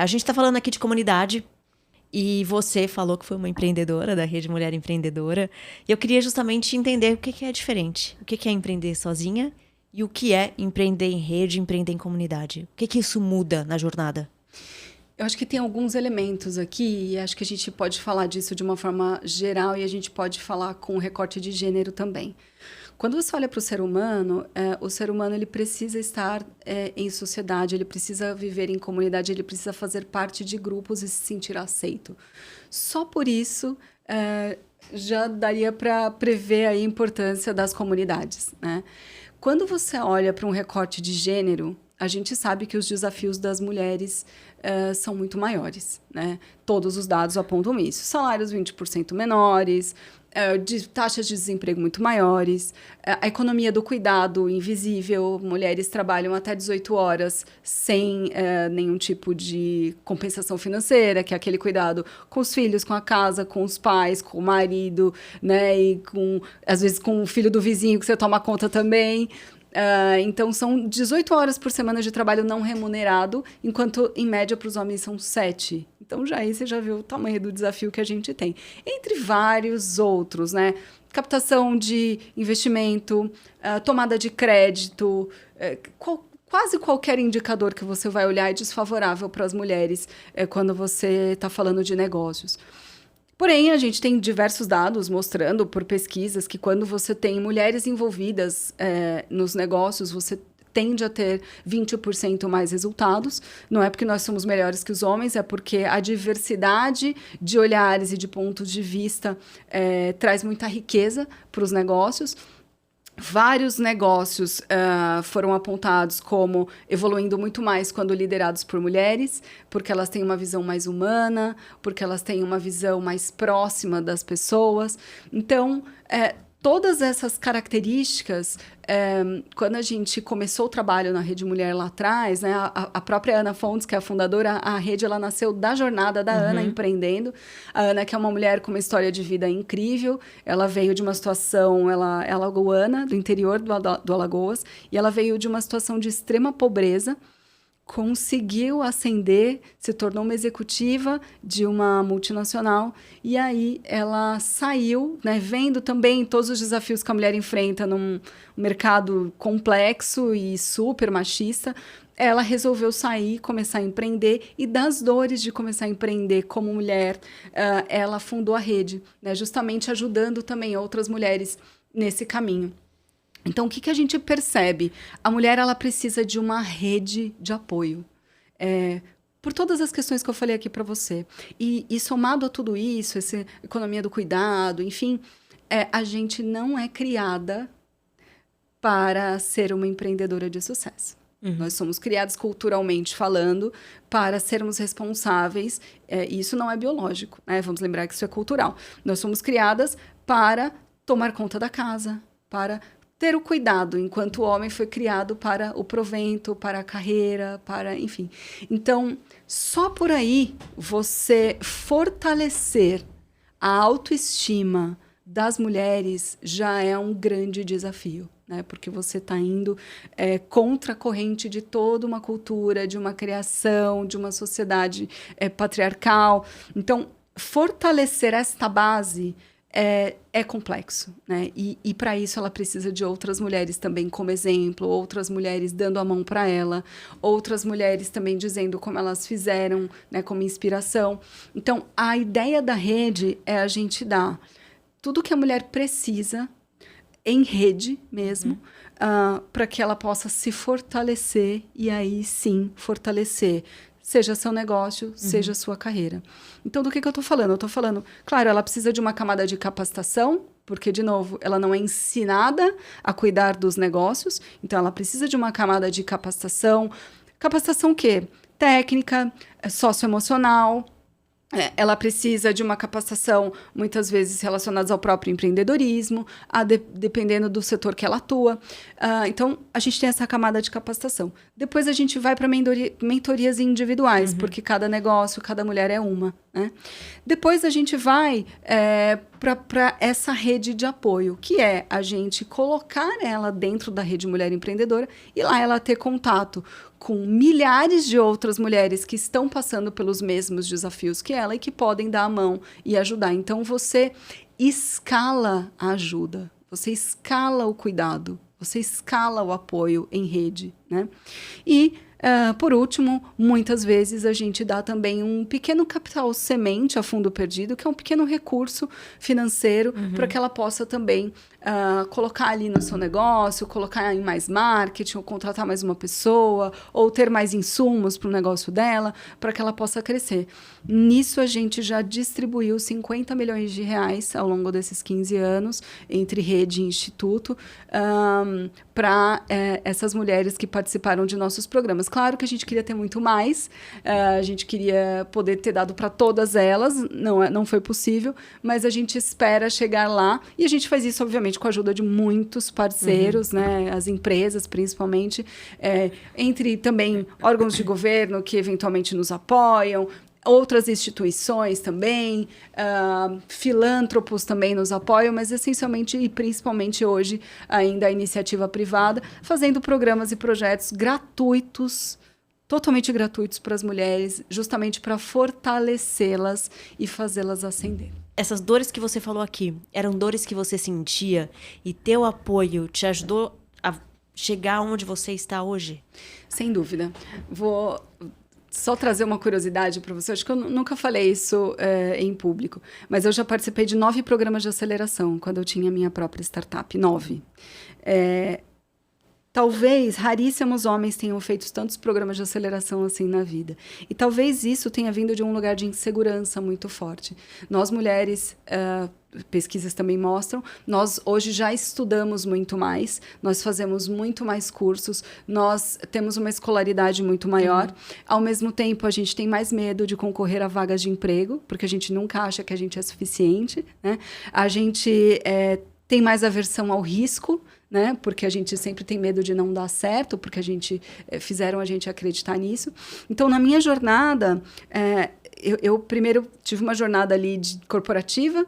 A gente está falando aqui de comunidade e você falou que foi uma empreendedora da Rede Mulher Empreendedora. E eu queria justamente entender o que é diferente. O que é empreender sozinha e o que é empreender em rede, empreender em comunidade. O que isso muda na jornada? Eu acho que tem alguns elementos aqui e acho que a gente pode falar disso de uma forma geral e a gente pode falar com recorte de gênero também. Quando você olha para o ser humano ele precisa estar em sociedade, ele precisa viver em comunidade, ele precisa fazer parte de grupos e se sentir aceito. Só por isso já daria para prever a importância das comunidades, né? Quando você olha para um recorte de gênero, a gente sabe que os desafios das mulheres são muito maiores, né? Todos os dados apontam isso. Salários 20% menores, taxas de desemprego muito maiores, a economia do cuidado invisível, mulheres trabalham até 18 horas sem nenhum tipo de compensação financeira, que é aquele cuidado com os filhos, com a casa, com os pais, com o marido, né? E às vezes com o filho do vizinho que você toma conta também. Então, são 18 horas por semana de trabalho não remunerado, enquanto, em média, para os homens são 7. Então, já aí você já viu o tamanho do desafio que a gente tem. Entre vários outros, né? Captação de investimento, tomada de crédito, quase qualquer indicador que você vai olhar é desfavorável para as mulheres quando você está falando de negócios. Porém, a gente tem diversos dados mostrando por pesquisas que quando você tem mulheres envolvidas nos negócios, você tende a ter 20% mais resultados. Não é porque nós somos melhores que os homens, é porque a diversidade de olhares e de pontos de vista traz muita riqueza para os negócios. Vários negócios foram apontados como evoluindo muito mais quando liderados por mulheres, porque elas têm uma visão mais humana, porque elas têm uma visão mais próxima das pessoas. Então, todas essas características, quando a gente começou o trabalho na Rede Mulher lá atrás, né, a própria Ana Fontes, que é a fundadora, a rede ela nasceu da jornada da Ana empreendendo. A Ana, que é uma mulher com uma história de vida incrível, ela veio de uma situação, ela é alagoana, do interior do Alagoas, e ela veio de uma situação de extrema pobreza, conseguiu ascender, se tornou uma executiva de uma multinacional, e aí ela saiu, né, vendo também todos os desafios que a mulher enfrenta num mercado complexo e super machista. Ela resolveu sair, começar a empreender, e das dores de começar a empreender como mulher, ela fundou a rede, né, justamente ajudando também outras mulheres nesse caminho. Então, o que a gente percebe? A mulher ela precisa de uma rede de apoio. Por todas as questões que eu falei aqui para você. E somado a tudo isso, essa economia do cuidado, enfim, a gente não é criada para ser uma empreendedora de sucesso. Nós somos criados culturalmente falando para sermos responsáveis. Isso não é biológico, né? Vamos lembrar que isso é cultural. Nós somos criadas para tomar conta da casa, para ter o cuidado, enquanto o homem foi criado para o provento, para a carreira, enfim. Então, só por aí você fortalecer a autoestima das mulheres já é um grande desafio, né? Porque você está indo contra a corrente de toda uma cultura, de uma criação, de uma sociedade patriarcal. Então, fortalecer esta base é complexo, né? E para isso ela precisa de outras mulheres também como exemplo, outras mulheres dando a mão para ela, outras mulheres também dizendo como elas fizeram, né, como inspiração. Então, a ideia da rede é a gente dar tudo que a mulher precisa em rede mesmo, para que ela possa se fortalecer e aí sim fortalecer seja seu negócio, seja sua carreira. Então, do que eu estou falando? Eu estou falando, claro, ela precisa de uma camada de capacitação, porque, de novo, ela não é ensinada a cuidar dos negócios, então ela precisa de uma camada de capacitação. Capacitação o quê? Técnica, socioemocional. Ela precisa de uma capacitação, muitas vezes relacionada ao próprio empreendedorismo, dependendo do setor que ela atua. Então, a gente tem essa camada de capacitação. Depois, a gente vai para mentorias individuais, porque cada negócio, cada mulher é uma, né? Depois, a gente vai para essa rede de apoio, que é a gente colocar ela dentro da Rede Mulher Empreendedora e lá ela ter contato com milhares de outras mulheres que estão passando pelos mesmos desafios que ela e que podem dar a mão e ajudar. Então, você escala a ajuda, você escala o cuidado, você escala o apoio em rede, né? E, por último, muitas vezes a gente dá também um pequeno capital semente a fundo perdido, que é um pequeno recurso financeiro para que ela possa também colocar ali no seu negócio, colocar em mais marketing, ou contratar mais uma pessoa, ou ter mais insumos para o negócio dela, para que ela possa crescer. Nisso, a gente já distribuiu 50 milhões de reais ao longo desses 15 anos, entre rede e instituto, para essas mulheres que participaram de nossos programas. Claro que a gente queria ter muito mais, a gente queria poder ter dado para todas elas, não foi possível, mas a gente espera chegar lá, e a gente faz isso, obviamente, com a ajuda de muitos parceiros, né? As empresas, principalmente, entre também órgãos de governo que eventualmente nos apoiam, outras instituições também, filântropos também nos apoiam, mas essencialmente e principalmente hoje ainda a iniciativa privada, fazendo programas e projetos gratuitos, totalmente gratuitos para as mulheres, justamente para fortalecê-las e fazê-las ascender. Essas dores que você falou aqui, eram dores que você sentia e teu apoio te ajudou a chegar onde você está hoje? Sem dúvida. Vou só trazer uma curiosidade para você. Acho que eu nunca falei isso em público, mas eu já participei de 9 programas de aceleração quando eu tinha minha própria startup. 9. Talvez raríssimos homens tenham feito tantos programas de aceleração assim na vida. E talvez isso tenha vindo de um lugar de insegurança muito forte. Nós, mulheres, pesquisas também mostram, nós hoje já estudamos muito mais, nós fazemos muito mais cursos, nós temos uma escolaridade muito maior. Ao mesmo tempo, a gente tem mais medo de concorrer a vagas de emprego, porque a gente nunca acha que a gente é suficiente, né? A gente tem mais aversão ao risco, né? Porque a gente sempre tem medo de não dar certo, porque fizeram a gente acreditar nisso. Então, na minha jornada, eu primeiro tive uma jornada ali corporativa,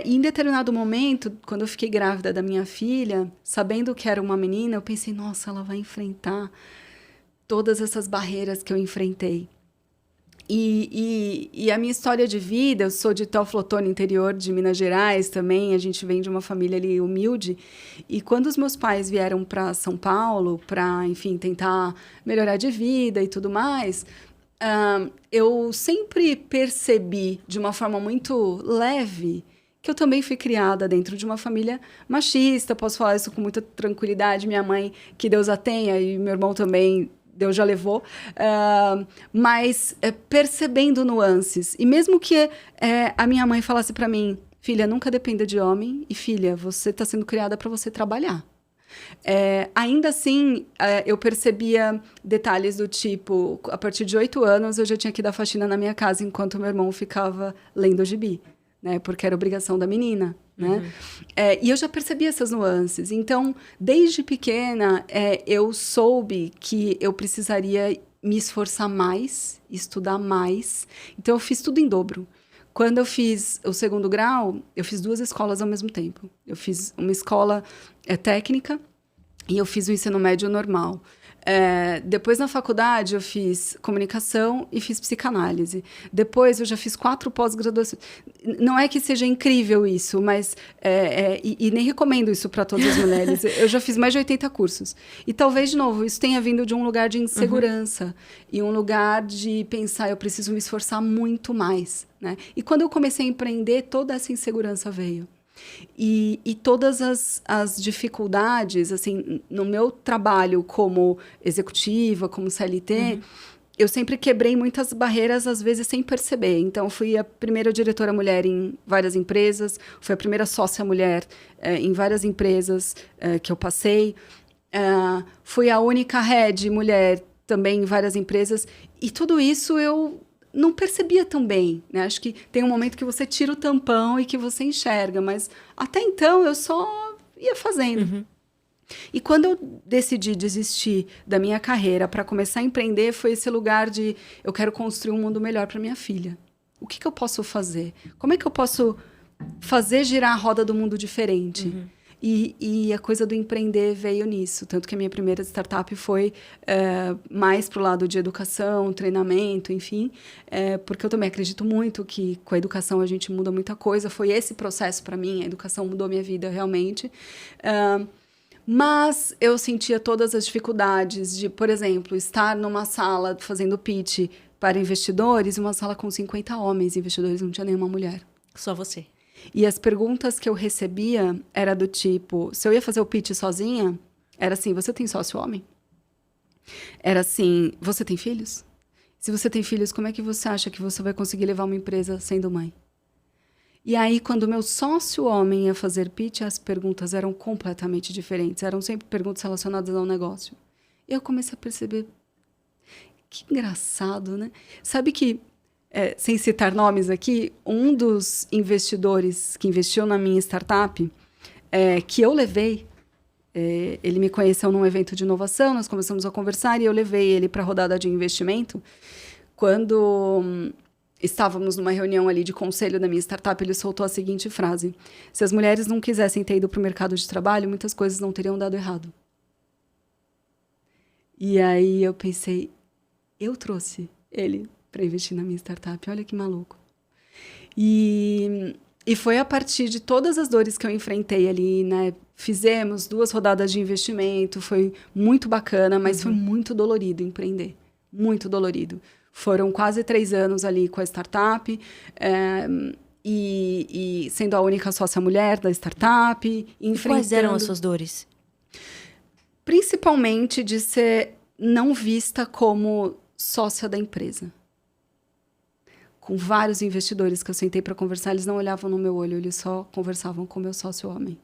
e em determinado momento, quando eu fiquei grávida da minha filha, sabendo que era uma menina, eu pensei, nossa, ela vai enfrentar todas essas barreiras que eu enfrentei. E a minha história de vida, eu sou de Teoflotone, interior de Minas Gerais também, a gente vem de uma família ali humilde, e quando os meus pais vieram para São Paulo, para, enfim, tentar melhorar de vida e tudo mais, eu sempre percebi de uma forma muito leve que eu também fui criada dentro de uma família machista, posso falar isso com muita tranquilidade, minha mãe, que Deus a tenha, e meu irmão também, Deus já levou, mas percebendo nuances. E mesmo que a minha mãe falasse para mim, filha, nunca dependa de homem, e filha, você está sendo criada para você trabalhar. Ainda assim, eu percebia detalhes do tipo, a partir de 8 anos, eu já tinha que dar faxina na minha casa, enquanto meu irmão ficava lendo gibi, né? Porque era obrigação da menina. Né? E eu já percebi essas nuances. Então, desde pequena, eu soube que eu precisaria me esforçar mais, estudar mais. Então, eu fiz tudo em dobro. Quando eu fiz o 2º grau, eu fiz 2 escolas ao mesmo tempo. Eu fiz uma escola técnica e eu fiz o ensino médio normal. Depois, na faculdade, eu fiz comunicação e fiz psicanálise. Depois, eu já fiz 4 pós-graduações. Não é que seja incrível isso, mas... e nem recomendo isso para todas as mulheres. Eu já fiz mais de 80 cursos. E talvez, de novo, isso tenha vindo de um lugar de insegurança. E um lugar de pensar, eu preciso me esforçar muito mais. Né? E quando eu comecei a empreender, toda essa insegurança veio. E todas as dificuldades, assim, no meu trabalho como executiva, como CLT, eu sempre quebrei muitas barreiras, às vezes, sem perceber. Então, fui a primeira diretora mulher em várias empresas, fui a primeira sócia mulher em várias empresas que eu passei, fui a única head mulher também em várias empresas, e tudo isso eu não percebia tão bem, né? Acho que tem um momento que você tira o tampão e que você enxerga, mas até então eu só ia fazendo. E quando eu decidi desistir da minha carreira para começar a empreender, foi esse lugar de eu quero construir um mundo melhor para minha filha. O que eu posso fazer? Como é que eu posso fazer girar a roda do mundo diferente? E a coisa do empreender veio nisso. Tanto que a minha primeira startup foi mais para o lado de educação, treinamento, enfim. Porque eu também acredito muito que com a educação a gente muda muita coisa. Foi esse processo para mim. A educação mudou minha vida realmente. Mas eu sentia todas as dificuldades de, por exemplo, estar numa sala fazendo pitch para investidores, uma sala com 50 homens investidores, não tinha nenhuma mulher. Só você. E as perguntas que eu recebia era do tipo, se eu ia fazer o pitch sozinha, era assim, você tem sócio homem? Era assim, você tem filhos? Se você tem filhos, como é que você acha que você vai conseguir levar uma empresa sendo mãe? E aí, quando o meu sócio homem ia fazer pitch, as perguntas eram completamente diferentes. Eram sempre perguntas relacionadas ao negócio. E eu comecei a perceber, que engraçado, né? Sabe que, sem citar nomes aqui, um dos investidores que investiu na minha startup, que eu levei, ele me conheceu num evento de inovação, nós começamos a conversar e eu levei ele para a rodada de investimento. Quando estávamos numa reunião ali de conselho da minha startup, ele soltou a seguinte frase: se as mulheres não quisessem ter ido para o mercado de trabalho, muitas coisas não teriam dado errado. E aí eu pensei, eu trouxe ele para investir na minha startup, olha que maluco. E foi a partir de todas as dores que eu enfrentei ali, né? Fizemos 2 rodadas de investimento, foi muito bacana, mas foi muito dolorido empreender, muito dolorido. Foram quase 3 anos ali com a startup, e sendo a única sócia mulher da startup. E quais eram as suas dores? Principalmente de ser não vista como sócia da empresa. Com vários investidores que eu sentei para conversar, eles não olhavam no meu olho, eles só conversavam com o meu sócio homem.